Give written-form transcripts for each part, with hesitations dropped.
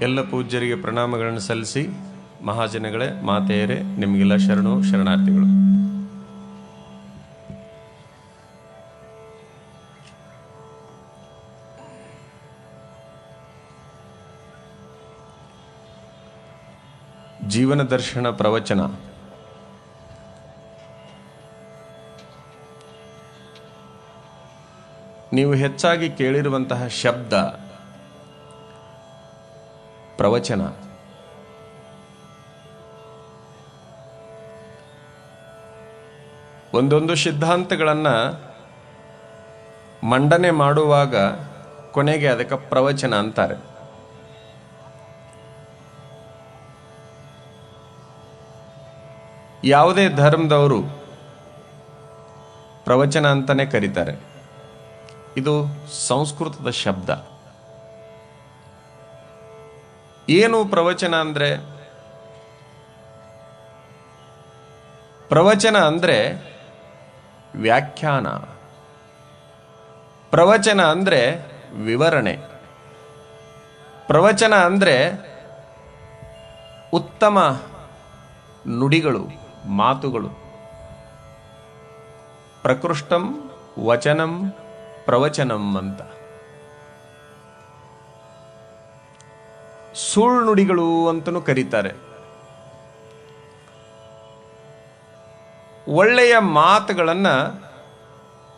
ಎಲ್ಲ ಪೂಜ್ಯರಿಗೆ ಪ್ರಣಾಮಗಳನ್ನು ಸಲ್ಲಿಸಿ, ಮಹಾಜನಗಳೇ, ಮಾತೆಯರೇ, ನಿಮಗೆಲ್ಲ ಶರಣು ಶರಣಾರ್ಥಿಗಳು. ಜೀವನ ದರ್ಶನ ಪ್ರವಚನ ನೀವು ಹೆಚ್ಚಾಗಿ ಕೇಳಿರುವಂತಹ ಶಬ್ದ ಪ್ರವಚನ. ಒಂದೊಂದು ಸಿದ್ಧಾಂತಗಳನ್ನು ಮಂಡನೆ ಮಾಡುವಾಗ ಕೊನೆಗೆ ಅದಕ್ಕೆ ಪ್ರವಚನ ಅಂತಾರೆ. ಯಾವುದೇ ಧರ್ಮದವರು ಪ್ರವಚನ ಅಂತಾನೆ ಕರೀತಾರೆ. ಇದು ಸಂಸ್ಕೃತದ ಶಬ್ದ. ಏನು ಪ್ರವಚನ ಅಂದ್ರೆ? ಪ್ರವಚನ ಅಂದ್ರೆ ವ್ಯಾಖ್ಯಾನ. ಪ್ರವಚನ ಅಂದ್ರೆ ವಿವರಣೆ. ಪ್ರವಚನ ಅಂದ್ರೆ ಉತ್ತಮ ನುಡಿಗಳು, ಮಾತುಗಳು. ಪ್ರಕೃಷ್ಟಂ ವಚನಂ ಪ್ರವಚನಂ ಅಂತ. ಸುಳ್ಳು ನುಡಿಗಳು ಅಂತಲೂ ಕರೀತಾರೆ. ಒಳ್ಳೆಯ ಮಾತುಗಳನ್ನು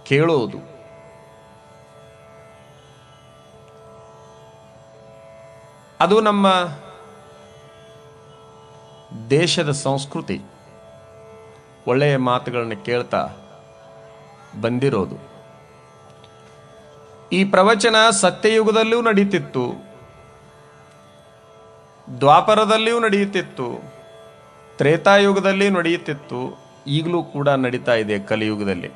ಕೇಳೋದು. ಅದು ನಮ್ಮ ದೇಶದ ಸಂಸ್ಕೃತಿ. ಒಳ್ಳೆಯ ಮಾತುಗಳನ್ನು ಕೇಳ್ತಾ ಬಂದಿರೋದು. ಈ ಪ್ರವಚನ ಸತ್ಯಯುಗದಲ್ಲೂ ನಡೀತಿತ್ತು, ದ್ವಾಪರದಲ್ಲಿಯೂ ನಡೆಯುತ್ತಿತ್ತು, ತ್ರೇತಾಯುಗದಲ್ಲಿ ನಡೆಯುತ್ತಿತ್ತು, ಈಗಲೂ ಕೂಡ ನಡೀತಾ ಇದೆ ಕಲಿಯುಗದಲ್ಲಿ.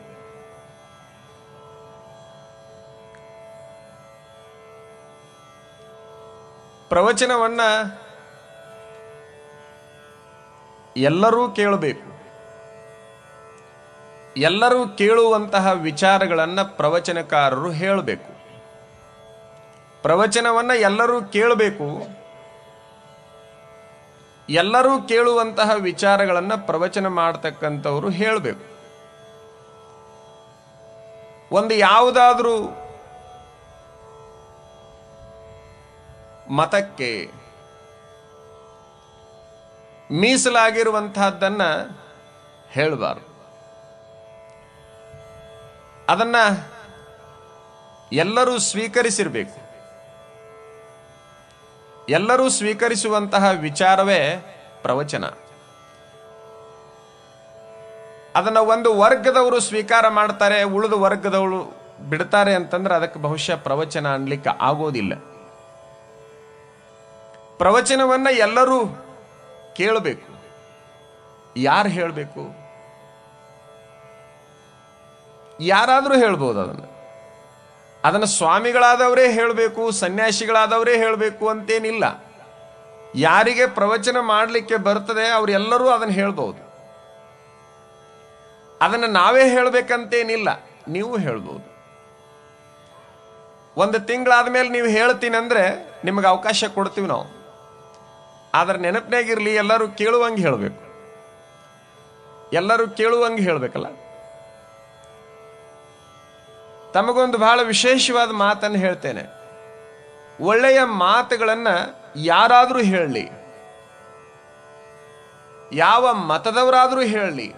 ಪ್ರವಚನವನ್ನ ಎಲ್ಲರೂ ಕೇಳಬೇಕು. ಎಲ್ಲರೂ ಕೇಳುವಂತಹ ವಿಚಾರಗಳನ್ನು ಪ್ರವಚನಕಾರರು ಹೇಳಬೇಕು. ಪ್ರವಚನವನ್ನ ಎಲ್ಲರೂ ಕೇಳಬೇಕು. ಎಲ್ಲರೂ ಕೇಳುವಂತಹ ವಿಚಾರಗಳನ್ನು ಪ್ರವಚನ ಮಾಡತಕ್ಕಂಥವರು ಹೇಳಬೇಕು. ಒಂದು ಯಾವುದಾದ್ರೂ ಮತಕ್ಕೆ ಮೀಸಲಾಗಿರುವಂತಹದ್ದನ್ನ ಹೇಳಬಾರದು. ಅದನ್ನ ಎಲ್ಲರೂ ಸ್ವೀಕರಿಸಿರಬೇಕು. ಎಲ್ಲರೂ ಸ್ವೀಕರಿಸುವಂತಹ ವಿಚಾರವೇ ಪ್ರವಚನ. ಅದನ್ನು ಒಂದು ವರ್ಗದವರು ಸ್ವೀಕಾರ ಮಾಡ್ತಾರೆ, ಉಳಿದ ವರ್ಗದವರು ಬಿಡ್ತಾರೆ ಅಂತಂದ್ರೆ ಅದಕ್ಕೆ ಬಹುಶಃ ಪ್ರವಚನ ಅನ್ಲಿಕ್ಕೆ ಆಗೋದಿಲ್ಲ. ಪ್ರವಚನವನ್ನ ಎಲ್ಲರೂ ಕೇಳಬೇಕು. ಯಾರು ಹೇಳಬೇಕು? ಯಾರಾದರೂ ಹೇಳ್ಬೋದು. ಅದನ್ನು ಸ್ವಾಮಿಗಳಾದವರೇ ಹೇಳಬೇಕು, ಸನ್ಯಾಸಿಗಳಾದವರೇ ಹೇಳಬೇಕು ಅಂತೇನಿಲ್ಲ. ಯಾರಿಗೆ ಪ್ರವಚನ ಮಾಡಲಿಕ್ಕೆ ಬರ್ತದೆ ಅವರೆಲ್ಲರೂ ಅದನ್ನು ಹೇಳ್ಬೋದು. ಅದನ್ನು ನಾವೇ ಹೇಳಬೇಕಂತೇನಿಲ್ಲ, ನೀವು ಹೇಳ್ಬೋದು. ಒಂದು ತಿಂಗಳಾದ ಮೇಲೆ ನೀವು ಹೇಳ್ತೀನಿ ಅಂದ್ರೆ ನಿಮಗೆ ಅವಕಾಶ ಕೊಡ್ತೀವಿ ನಾವು. ಆದ್ರೆ ನೆನಪಿನಾಗಿರ್ಲಿ, ಎಲ್ಲರೂ ಕೇಳುವಂಗೆ ಹೇಳಬೇಕು. ಎಲ್ಲರೂ ಕೇಳುವಂಗೆ ಹೇಳಬೇಕಲ್ಲ. ತಮಗೊಂದು ಬಹಳ ವಿಶೇಷವಾದ ಮಾತನ್ನು ಹೇಳ್ತೇನೆ. ಒಳ್ಳೆಯ ಮಾತುಗಳನ್ನು ಯಾರಾದರೂ ಹೇಳಲಿ, ಯಾವ ಮತದವರಾದರೂ ಹೇಳಲಿ,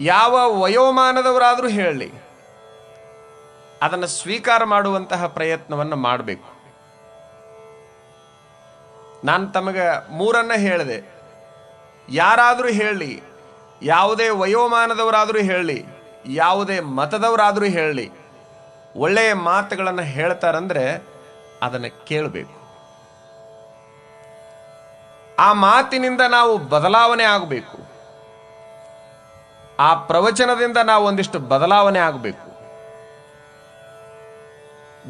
ಯಾವ ವಯೋಮಾನದವರಾದರೂ ಹೇಳಲಿ, ಅದನ್ನು ಸ್ವೀಕಾರ ಮಾಡುವಂತಹ ಪ್ರಯತ್ನವನ್ನು ಮಾಡಬೇಕು. ನಾನು ತಮಗೆ ಮೂರನ್ನ ಹೇಳಿದೆ. ಯಾರಾದರೂ ಹೇಳಲಿ, ಯಾವುದೇ ವಯೋಮಾನದವರಾದರೂ ಹೇಳಲಿ, ಯಾವುದೇ ಮತದವರಾದರೂ ಹೇಳಲಿ, ಒಳ್ಳೆಯ ಮಾತುಗಳನ್ನು ಹೇಳ್ತಾರಂದ್ರೆ ಅದನ್ನು ಕೇಳಬೇಕು. ಆ ಮಾತಿನಿಂದ ನಾವು ಬದಲಾವಣೆ ಆಗಬೇಕು. ಆ ಪ್ರವಚನದಿಂದ ನಾವು ಒಂದಿಷ್ಟು ಬದಲಾವಣೆ ಆಗಬೇಕು.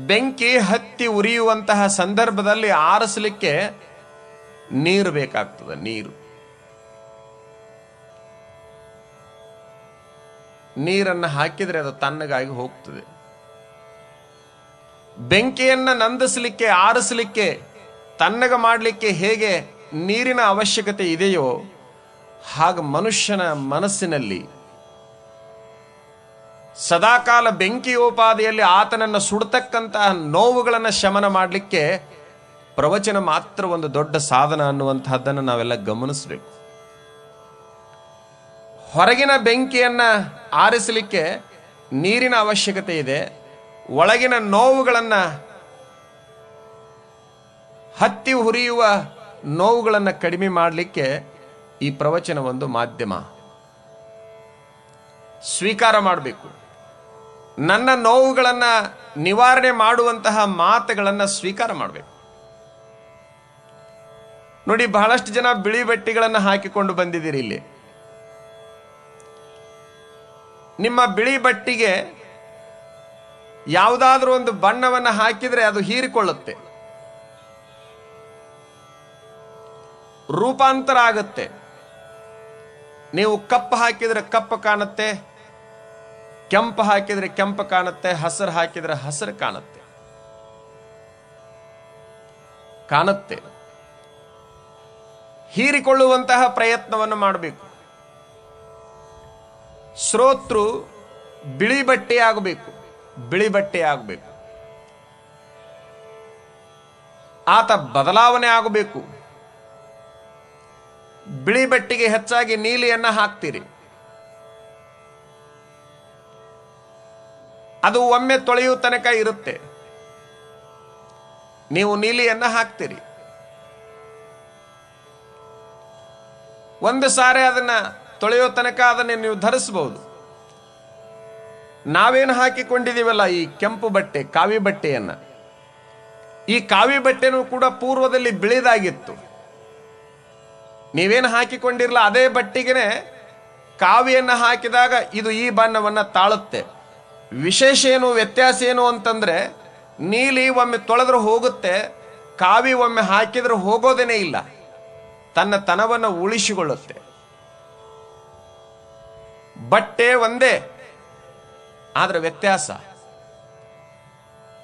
ಬೆಂಕಿ ಹತ್ತಿ ಉರಿಯುವಂತಹ ಸಂದರ್ಭದಲ್ಲಿ ಆರಿಸಲಿಕ್ಕೆ ನೀರು ಬೇಕಾಗ್ತದೆ. ನೀರನ್ನು ಹಾಕಿದರೆ ಅದು ತಣ್ಣಗಾಗಿ ಹೋಗ್ತದೆ. ಬೆಂಕಿಯನ್ನು ನಂದಿಸಲಿಕ್ಕೆ, ಆರಿಸಲಿಕ್ಕೆ ತಣ್ಣಗ ಮಾಡಲಿಕ್ಕೆ ಹೇಗೆ ನೀರಿನ ಅವಶ್ಯಕತೆ ಇದೆಯೋ ಹಾಗೆ ಮನುಷ್ಯನ ಮನಸ್ಸಿನಲ್ಲಿ ಸದಾಕಾಲ ಬೆಂಕಿಯೋಪಾದಿಯಲ್ಲಿ ಆತನನ್ನು ಸುಡತಕ್ಕಂತಹ ನೋವುಗಳನ್ನು ಶಮನ ಮಾಡಲಿಕ್ಕೆ ಪ್ರವಚನ ಮಾತ್ರ ಒಂದು ದೊಡ್ಡ ಸಾಧನ ಅನ್ನುವಂತಹದ್ದನ್ನು ನಾವೆಲ್ಲ ಗಮನಿಸಬೇಕು. ಹೊರಗಿನ ಬೆಂಕಿಯನ್ನ ಆರಿಸಲಿಕ್ಕೆ ನೀರಿನ ಅವಶ್ಯಕತೆ ಇದೆ. ಒಳಗಿನ ನೋವುಗಳನ್ನು ಹತ್ತಿ ಹುರಿಯುವ ನೋವುಗಳನ್ನು ಕಡಿಮೆ ಮಾಡಲಿಕ್ಕೆ ಈ ಪ್ರವಚನ ಒಂದು ಮಾಧ್ಯಮ. ಸ್ವೀಕಾರ ಮಾಡಬೇಕು. ನನ್ನ ನೋವುಗಳನ್ನು ನಿವಾರಣೆ ಮಾಡುವಂತಹ ಮಾತುಗಳನ್ನು ಸ್ವೀಕಾರ ಮಾಡಬೇಕು. ನೋಡಿ, ಬಹಳಷ್ಟು ಜನ ಬಿಳಿ ಬಟ್ಟೆಗಳನ್ನು ಹಾಕಿಕೊಂಡು ಬಂದಿದ್ದೀರಿ. ಇಲ್ಲಿ ನಿಮ್ಮ ಬಿಳಿ ಬಟ್ಟೆಗೆ ಯಾವುದಾದ್ರೂ ಒಂದು ಬಣ್ಣವನ್ನು ಹಾಕಿದರೆ ಅದು ಹೀರಿಕೊಳ್ಳುತ್ತೆ, ರೂಪಾಂತರ ಆಗುತ್ತೆ. ನೀವು ಕಪ್ಪು ಹಾಕಿದರೆ ಕಪ್ಪು ಕಾಣುತ್ತೆ, ಕೆಂಪು ಹಾಕಿದರೆ ಕೆಂಪು ಕಾಣುತ್ತೆ, ಹಸಿರು ಹಾಕಿದರೆ ಹಸಿರು ಕಾಣುತ್ತೆ. ಹೀರಿಕೊಳ್ಳುವಂತಹ ಪ್ರಯತ್ನವನ್ನು ಮಾಡಬೇಕು. ಶ್ರೋತೃ ಬಿಳಿ ಬಟ್ಟೆ ಆಗಬೇಕು. ಆತ ಬದಲಾವಣೆ ಆಗಬೇಕು. ಬಿಳಿ ಬಟ್ಟೆಗೆ ಹೆಚ್ಚಾಗಿ ನೀಲಿಯನ್ನ ಹಾಕ್ತೀರಿ, ಅದು ಒಮ್ಮೆ ತೊಳೆಯುವ ತನಕ ಇರುತ್ತೆ. ನೀವು ನೀಲಿಯನ್ನ ಹಾಕ್ತೀರಿ, ಒಂದು ಸಾರಿ ಅದನ್ನ ತೊಳೆಯೋ ತನಕ ಅದನ್ನು ನೀವು ಧರಿಸಬಹುದು. ನಾವೇನು ಹಾಕಿಕೊಂಡಿದ್ದೀವಲ್ಲ ಈ ಕೆಂಪು ಬಟ್ಟೆ, ಕಾವಿ ಬಟ್ಟೆಯನ್ನ, ಈ ಕಾವಿ ಬಟ್ಟೆನೂ ಕೂಡ ಪೂರ್ವದಲ್ಲಿ ಬಿಳಿದಾಗಿತ್ತು. ನೀವೇನು ಹಾಕಿಕೊಂಡಿರಲ್ಲ ಅದೇ ಬಟ್ಟೆಗೆ ಕಾವಿಯನ್ನು ಹಾಕಿದಾಗ ಇದು ಈ ಬಣ್ಣವನ್ನು ತಾಳುತ್ತೆ. ವಿಶೇಷ ಏನು, ವ್ಯತ್ಯಾಸ ಏನು ಅಂತಂದ್ರೆ, ನೀಲಿ ಒಮ್ಮೆ ತೊಳೆದ್ರೆ ಹೋಗುತ್ತೆ, ಕಾವಿ ಒಮ್ಮೆ ಹಾಕಿದ್ರೆ ಹೋಗೋದೇನೇ ಇಲ್ಲ, ತನ್ನ ತನವನ್ನು ಉಳಿಸಿಕೊಳ್ಳುತ್ತೆ. ಬಟ್ಟೆ ಒಂದೇ, ಆದ್ರೆ ವ್ಯತ್ಯಾಸ.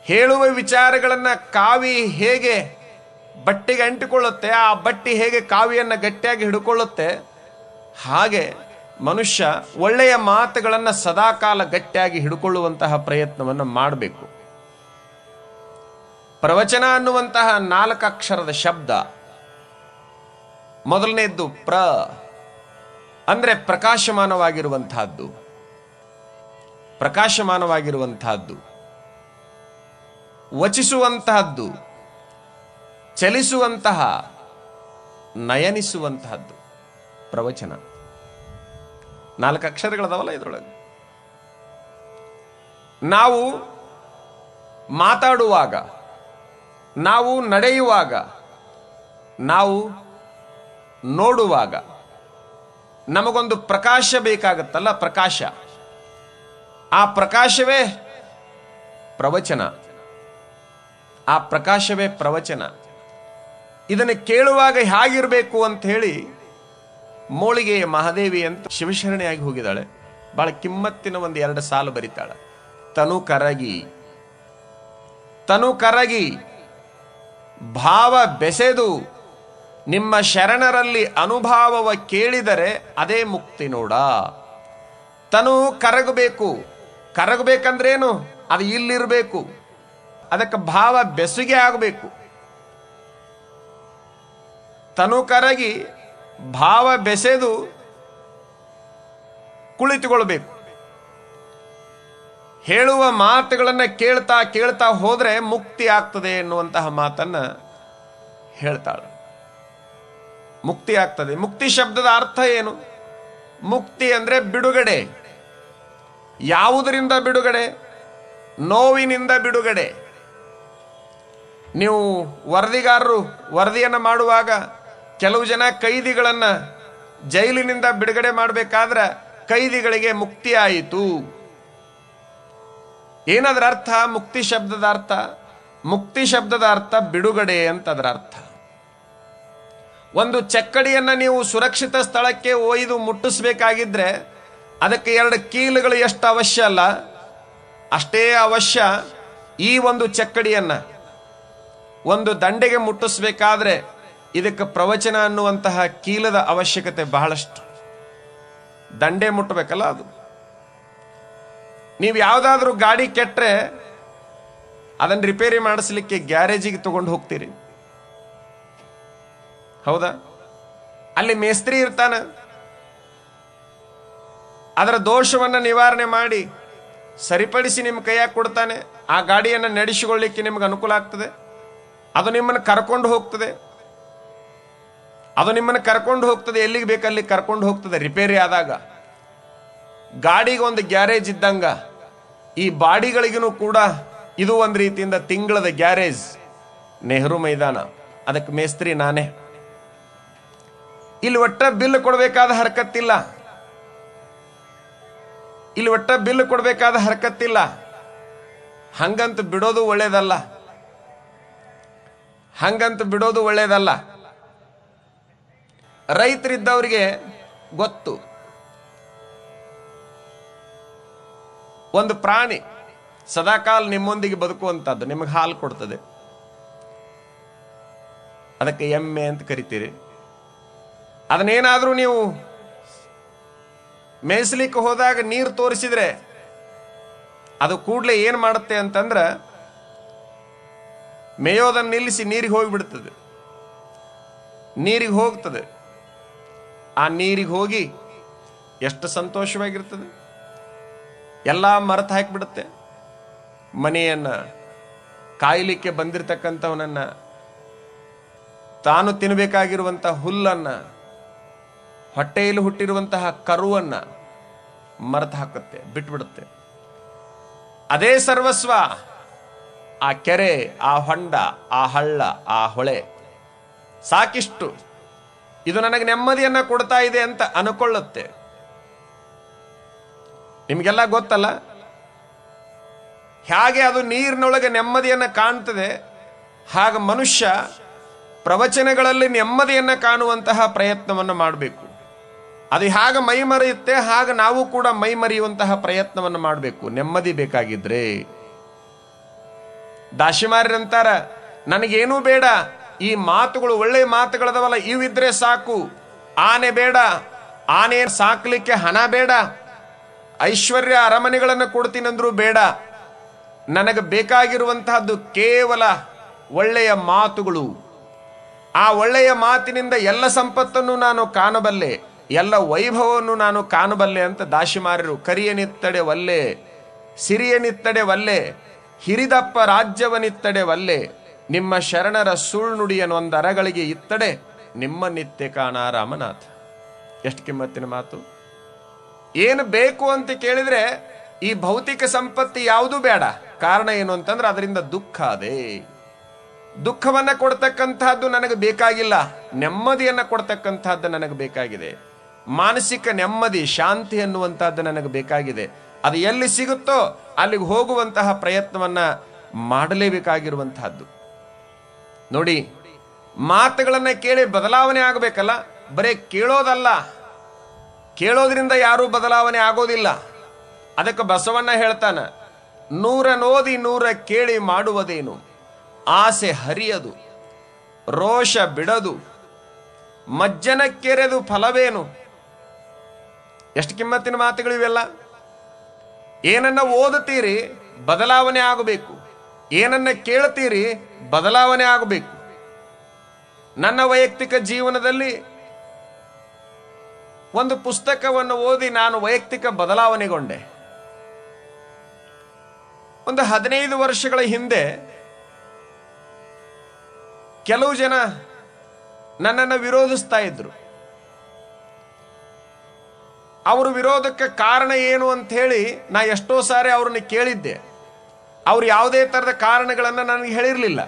ಹೇಳುವ ವಿಚಾರಗಳನ್ನ ಕಾವಿ ಹೇಗೆ ಬಟ್ಟೆಗೆ ಅಂಟಿಕೊಳ್ಳುತ್ತೆ, ಆ ಬಟ್ಟೆ ಹೇಗೆ ಕಾವಿಯನ್ನು ಗಟ್ಟಿಯಾಗಿ ಹಿಡ್ಕೊಳ್ಳುತ್ತೆ, ಹಾಗೆ ಮನುಷ್ಯ ಒಳ್ಳೆಯ ಮಾತುಗಳನ್ನು ಸದಾಕಾಲ ಗಟ್ಟಿಯಾಗಿ ಹಿಡ್ಕೊಳ್ಳುವಂತಹ ಪ್ರಯತ್ನವನ್ನು ಮಾಡಬೇಕು. ಪ್ರವಚನ ಅನ್ನುವಂತಹ 4 ಅಕ್ಷರದ ಶಬ್ದ. ಮೊದಲನೇದ್ದು ಪ್ರ ಅಂದ್ರೆ ಪ್ರಕಾಶಮಾನವಾಗಿರುವಂತಹದ್ದು, ವಚಿಸುವಂತಹದ್ದು, ಚಲಿಸುವಂತಹ, ನಯನಿಸುವಂತಹದ್ದು ಪ್ರವಚನ. 4 ಅಕ್ಷರಗಳದಾವಲ್ಲ ಇದರೊಳಗೆ. ನಾವು ಮಾತಾಡುವಾಗ, ನಾವು ನಡೆಯುವಾಗ, ನಾವು ನೋಡುವಾಗ ನಮಗೊಂದು ಪ್ರಕಾಶ ಬೇಕಾಗತ್ತಲ್ಲ, ಪ್ರಕಾಶ. ಆ ಪ್ರಕಾಶವೇ ಪ್ರವಚನ. ಇದನ್ನು ಕೇಳುವಾಗ ಹೇಗಿರಬೇಕು ಅಂತ ಹೇಳಿ ಮೋಳಿಗೆಯ ಮಹಾದೇವಿ ಅಂತ ಶಿವಶರಣೆಯಾಗಿ ಹೋಗಿದ್ದಾಳೆ. ಬಹಳ ಕಿಮ್ಮತ್ತಿನ ಒಂದು 2 ಸಾಲು ಬರೀತಾಳೆ. ತನು ಕರಗಿ ಭಾವ ಬೆಸೆದು ನಿಮ್ಮ ಶರಣರಲ್ಲಿ ಅನುಭಾವವ ಕೇಳಿದರೆ ಅದೇ ಮುಕ್ತಿ ನೋಡ. ತನು ಕರಗಬೇಕಂದ್ರೇನು, ಅದು ಇಲ್ಲಿರಬೇಕು, ಅದಕ್ಕೆ ಭಾವ ಬೆಸುಗೆ ಆಗಬೇಕು. ತನು ಕರಗಿ ಭಾವ ಬೆಸೆದು ಕುಳಿತುಕೊಳ್ಬೇಕು. ಹೇಳುವ ಮಾತುಗಳನ್ನು ಕೇಳ್ತಾ ಕೇಳ್ತಾ ಹೋದ್ರೆ ಮುಕ್ತಿ ಆಗ್ತದೆ ಎನ್ನುವಂತಹ ಮಾತನ್ನ ಹೇಳ್ತಾಳೆ. ಮುಕ್ತಿ ಆಗ್ತದೆ. ಮುಕ್ತಿ ಶಬ್ದದ ಅರ್ಥ ಏನು? ಮುಕ್ತಿ ಅಂದ್ರೆ ಬಿಡುಗಡೆ. ಯಾವುದರಿಂದ ಬಿಡುಗಡೆ? ನೋವಿನಿಂದ ಬಿಡುಗಡೆ. ನೀವು ವರದಿಗಾರರು ವರದಿಯನ್ನು ಮಾಡುವಾಗ ಕೆಲವು ಜನ ಕೈದಿಗಳನ್ನ ಜೈಲಿನಿಂದ ಬಿಡುಗಡೆ ಮಾಡಬೇಕಾದ್ರೆ ಕೈದಿಗಳಿಗೆ ಮುಕ್ತಿ ಆಯಿತು. ಏನದರ ಅರ್ಥ? ಮುಕ್ತಿ ಶಬ್ದದ ಅರ್ಥ ಬಿಡುಗಡೆ ಅಂತ ಅದರ ಅರ್ಥ. ಒಂದು ಚಕ್ಕಡಿಯನ್ನ ನೀವು ಸುರಕ್ಷಿತ ಸ್ಥಳಕ್ಕೆ ಒಯ್ದು ಮುಟ್ಟಿಸ್ಬೇಕಾಗಿದ್ರೆ ಅದಕ್ಕೆ 2 ಕೀಲುಗಳು ಎಷ್ಟು ಅವಶ್ಯ ಅಲ್ಲ, ಅಷ್ಟೇ ಅವಶ್ಯ ಈ ಒಂದು ಚಕ್ಕಡಿಯನ್ನ ಒಂದು ದಂಡೆಗೆ ಮುಟ್ಟಿಸ್ಬೇಕಾದ್ರೆ ಇದಕ್ಕೆ ಪ್ರವಚನ ಅನ್ನುವಂತಹ ಕೀಲದ ಅವಶ್ಯಕತೆ ಬಹಳಷ್ಟು. ದಂಡೆ ಮುಟ್ಟಬೇಕಲ್ಲ ಅದು. ನೀವು ಯಾವುದಾದ್ರೂ ಗಾಡಿ ಕೆಟ್ಟರೆ ಅದನ್ನು ರಿಪೇರಿ ಮಾಡಿಸ್ಲಿಕ್ಕೆ ಗ್ಯಾರೇಜಿಗೆ ತಗೊಂಡು ಹೋಗ್ತೀರಿ, ಹೌದಾ? ಅಲ್ಲಿ ಮೇಸ್ತ್ರಿ ಇರ್ತಾನೆ, ಅದರ ದೋಷವನ್ನು ನಿವಾರಣೆ ಮಾಡಿ ಸರಿಪಡಿಸಿ ನಿಮ್ಮ ಕೈಯಾಗ ಕೊಡ್ತಾನೆ. ಆ ಗಾಡಿಯನ್ನು ನಡೆಸಿಕೊಳ್ಳಿಕ್ಕೆ ನಿಮ್ಗೆ ಅನುಕೂಲ ಆಗ್ತದೆ. ಅದು ನಿಮ್ಮನ್ನು ಕರ್ಕೊಂಡು ಹೋಗ್ತದೆ. ಎಲ್ಲಿಗೆ ಬೇಕಲ್ಲಿ ಕರ್ಕೊಂಡು ಹೋಗ್ತದೆ ರಿಪೇರಿ ಆದಾಗ. ಗಾಡಿಗೆ ಒಂದು ಗ್ಯಾರೇಜ್ ಇದ್ದಂಗ ಈ ಬಾಡಿಗಳಿಗೂ ಕೂಡ ಇದು ಒಂದು ರೀತಿಯಿಂದ ತಿಂಗಳದ ಗ್ಯಾರೇಜ್. ನೆಹರು ಮೈದಾನ, ಅದಕ್ಕೆ ಮೇಸ್ತ್ರಿ ನಾನೇ. ಇಲ್ಲಿ ಒಟ್ಟ ಬಿಲ್ ಕೊಡಬೇಕಾದ ಹರಕತ್ತಿಲ್ಲ. ಹಂಗಂತ ಬಿಡೋದು ಒಳ್ಳೇದಲ್ಲ. ರೈತರಿದ್ದವರಿಗೆ ಗೊತ್ತು, ಒಂದು ಪ್ರಾಣಿ ಸದಾಕಾಲ ನಿಮ್ಮೊಂದಿಗೆ ಬದುಕುವಂಥದ್ದು, ನಿಮಗೆ ಹಾಲು ಕೊಡ್ತದೆ, ಅದಕ್ಕೆ ಎಮ್ಮೆ ಅಂತ ಕರಿತೀರಿ. ಅದನ್ನೇನಾದ್ರೂ ನೀವು ಮೇಯಿಸ್ಲಿಕ್ಕೆ ಹೋದಾಗ ನೀರು ತೋರಿಸಿದ್ರೆ ಅದು ಕೂಡಲೇ ಏನು ಮಾಡುತ್ತೆ ಅಂತಂದ್ರೆ ಮೇಯೋದನ್ನು ನಿಲ್ಲಿಸಿ ನೀರಿಗೆ ಹೋಗ್ತದೆ. ಆ ನೀರಿಗೆ ಹೋಗಿ ಎಷ್ಟು ಸಂತೋಷವಾಗಿರ್ತದೆ. ಎಲ್ಲ ಮರೆತು ಹಾಕಿಬಿಡುತ್ತೆ. ಮನೆಯನ್ನು ಕಾಯಲಿಕ್ಕೆ ಬಂದಿರತಕ್ಕಂಥವನನ್ನ, ತಾನು ತಿನ್ನಬೇಕಾಗಿರುವಂಥ ಹುಲ್ಲನ್ನು, ಹೊಟ್ಟೆಯಲ್ಲಿ ಹುಟ್ಟಿರುವಂತಹ ಕರುವನ್ನು ಮರೆತು ಹಾಕುತ್ತೆ, ಬಿಟ್ಬಿಡುತ್ತೆ. ಅದೇ ಸರ್ವಸ್ವ. ಆ ಕೆರೆ, ಆ ಹೊಂಡ, ಆ ಹಳ್ಳ, ಆ ಹೊಳೆ ಸಾಕಿಷ್ಟು, ಇದು ನನಗೆ ನೆಮ್ಮದಿಯನ್ನ ಕೊಡ್ತಾ ಇದೆ ಅಂತ ಅನ್ಕೊಳ್ಳುತ್ತೆ. ನಿಮಗೆಲ್ಲ ಗೊತ್ತಲ್ಲ ಹೇಗೆ ಅದು ನೀರಿನೊಳಗೆ ನೆಮ್ಮದಿಯನ್ನ ಕಾಣ್ತದೆ. ಹಾಗ ಮನುಷ್ಯ ಪ್ರವಚನಗಳಲ್ಲಿ ನೆಮ್ಮದಿಯನ್ನ ಕಾಣುವಂತಹ ಪ್ರಯತ್ನವನ್ನು ಮಾಡಬೇಕು. ಅದು ಹೇಗೆ ಮೈ ಮರೆಯುತ್ತೆ ಹಾಗೆ ನಾವು ಕೂಡ ಮೈ ಮರೆಯುವಂತಹ ಪ್ರಯತ್ನವನ್ನು ಮಾಡಬೇಕು, ನೆಮ್ಮದಿ ಬೇಕಾಗಿದ್ರೆ. ದಾಶಿಮಾರ್ಯರಂತಾರ, ನನಗೇನೂ ಬೇಡ, ಈ ಮಾತುಗಳು ಒಳ್ಳೆ ಮಾತುಗಳದವಲ್ಲ ಇವಿದ್ರೆ ಸಾಕು. ಆನೆ ಬೇಡ, ಆನೆ ಸಾಕ್ಲಿಕ್ಕೆ ಹಣ ಬೇಡ, ಐಶ್ವರ್ಯ ಅರಮನೆಗಳನ್ನು ಕೊಡ್ತೀನಂದ್ರೂ ಬೇಡ. ನನಗೆ ಬೇಕಾಗಿರುವಂತಹದ್ದು ಕೇವಲ ಒಳ್ಳೆಯ ಮಾತುಗಳು. ಆ ಒಳ್ಳೆಯ ಮಾತಿನಿಂದ ಎಲ್ಲ ಸಂಪತ್ತನ್ನು ನಾನು ಕಾಣಬಲ್ಲೆ, ಎಲ್ಲ ವೈಭವವನ್ನು ನಾನು ಕಾಣಬಲ್ಲೆ ಅಂತ ದಾಶಿಮಾರ್ಯರು ಕರಿಯನಿತ್ತಡೆ ವಲ್ಲೆ, ಸಿರಿಯನಿತ್ತಡೆ ವಲ್ಲೆ, ಹಿರಿದಪ್ಪ ರಾಜ್ಯವನಿತ್ತಡೆ ವಲ್ಲೆ, ನಿಮ್ಮ ಶರಣರ ಸುಳ್ನುಡಿಯನ್ನೊಂದು ಅರಗಳಿಗೆ ಇತ್ತಡೆ ನಿಮ್ಮ ನಿತ್ಯ ಕಾಣ ರಾಮನಾಥ. ಎಷ್ಟು ಕಿಮ್ಮತ್ತಿನ ಮಾತು. ಏನು ಬೇಕು ಅಂತ ಕೇಳಿದ್ರೆ ಈ ಭೌತಿಕ ಸಂಪತ್ತಿ ಯಾವುದೂ ಬೇಡ. ಕಾರಣ ಏನು ಅಂತಂದ್ರೆ ಅದರಿಂದ ದುಃಖ ಅದೇ. ದುಃಖವನ್ನ ಕೊಡ್ತಕ್ಕಂತಹದ್ದು ನನಗೆ ಬೇಕಾಗಿಲ್ಲ, ನೆಮ್ಮದಿಯನ್ನ ಕೊಡ್ತಕ್ಕಂತಹದ್ದು ನನಗೆ ಬೇಕಾಗಿದೆ. ಮಾನಸಿಕ ನೆಮ್ಮದಿ, ಶಾಂತಿ ಅನ್ನುವಂತಹದ್ದು ನನಗೆ ಬೇಕಾಗಿದೆ. ಅದು ಎಲ್ಲಿ ಸಿಗುತ್ತೋ ಅಲ್ಲಿಗೆ ಹೋಗುವಂತಹ ಪ್ರಯತ್ನವನ್ನ ಮಾಡಲೇಬೇಕಾಗಿರುವಂತಹದ್ದು. ನೋಡಿ, ಮಾತುಗಳನ್ನ ಕೇಳಿ ಬದಲಾವಣೆ ಆಗಬೇಕಲ್ಲ, ಬರೇ ಕೇಳೋದಲ್ಲ. ಕೇಳೋದ್ರಿಂದ ಯಾರೂ ಬದಲಾವಣೆ ಆಗೋದಿಲ್ಲ. ಅದಕ್ಕೆ ಬಸವಣ್ಣ ಹೇಳ್ತಾನ, 100 ನೋದಿ 100 ಕೇಳಿ ಮಾಡುವುದೇನು, ಆಸೆ ಹರಿಯದು, ರೋಷ ಬಿಡದು, ಮಜ್ಜನ ಕೆರೆದು ಫಲವೇನು. ಎಷ್ಟು ಕಿಮ್ಮತ್ತಿನ ಮಾತುಗಳು ಇವೆಲ್ಲ. ಏನನ್ನ ಓದುತ್ತೀರಿ ಬದಲಾವಣೆ ಆಗಬೇಕು, ಏನನ್ನ ಕೇಳ್ತೀರಿ ಬದಲಾವಣೆ ಆಗಬೇಕು. ನನ್ನ ವೈಯಕ್ತಿಕ ಜೀವನದಲ್ಲಿ ಒಂದು ಪುಸ್ತಕವನ್ನು ಓದಿ ನಾನು ವೈಯಕ್ತಿಕ ಬದಲಾವಣೆಗೊಂಡೆ. ಒಂದು 15 ವರ್ಷಗಳ ಹಿಂದೆ ಕೆಲವು ಜನ ನನ್ನನ್ನು ವಿರೋಧಿಸ್ತಾ ಇದ್ರು. ಅವರು ವಿರೋಧಕ್ಕೆ ಕಾರಣ ಏನು ಅಂತ ಹೇಳಿ ನಾ ಎಷ್ಟೋ ಸಾರಿ ಅವ್ರನ್ನ ಕೇಳಿದ್ದೆ. ಅವ್ರು ಯಾವುದೇ ತರದ ಕಾರಣಗಳನ್ನು ನನಗೆ ಹೇಳಿರಲಿಲ್ಲ,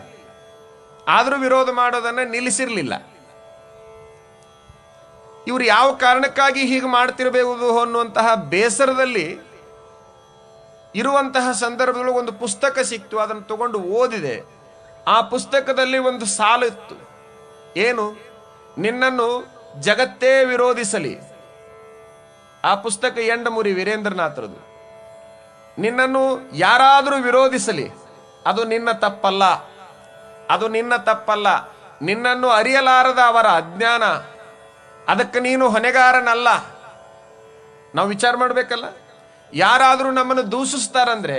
ಆದರೂ ವಿರೋಧ ಮಾಡೋದನ್ನ ನಿಲ್ಲಿಸಿರ್ಲಿಲ್ಲ. ಇವರು ಯಾವ ಕಾರಣಕ್ಕಾಗಿ ಹೀಗೆ ಮಾಡ್ತಿರಬೇಕು ಅನ್ನುವಂತಹ ಬೇಸರದಲ್ಲಿ ಇರುವಂತಹ ಸಂದರ್ಭದಲ್ಲೂ ಒಂದು ಪುಸ್ತಕ ಸಿಕ್ತು, ಅದನ್ನು ತಗೊಂಡು ಓದಿದೆ. ಆ ಪುಸ್ತಕದಲ್ಲಿ ಒಂದು ಸಾಲು ಇತ್ತು, ಏನು, ನಿನ್ನನ್ನು ಜಗತ್ತೇ ವಿರೋಧಿಸಲಿ. ಆ ಪುಸ್ತಕ ಎಂಡಮುರಿ ವೀರೇಂದ್ರನಾಥರದು. ನಿನ್ನನ್ನು ಯಾರಾದರೂ ವಿರೋಧಿಸಲಿ, ಅದು ನಿನ್ನ ತಪ್ಪಲ್ಲ. ಅದು ನಿನ್ನ ತಪ್ಪಲ್ಲ, ನಿನ್ನನ್ನು ಅರಿಯಲಾರದ ಅವರ ಅಜ್ಞಾನ. ಅದಕ್ಕೆ ನೀನು ಹೊಣೆಗಾರನಲ್ಲ. ನಾವು ವಿಚಾರ ಮಾಡಬೇಕಲ್ಲ. ಯಾರಾದರೂ ನಮ್ಮನ್ನು ದೂಷಿಸ್ತಾರಂದ್ರೆ,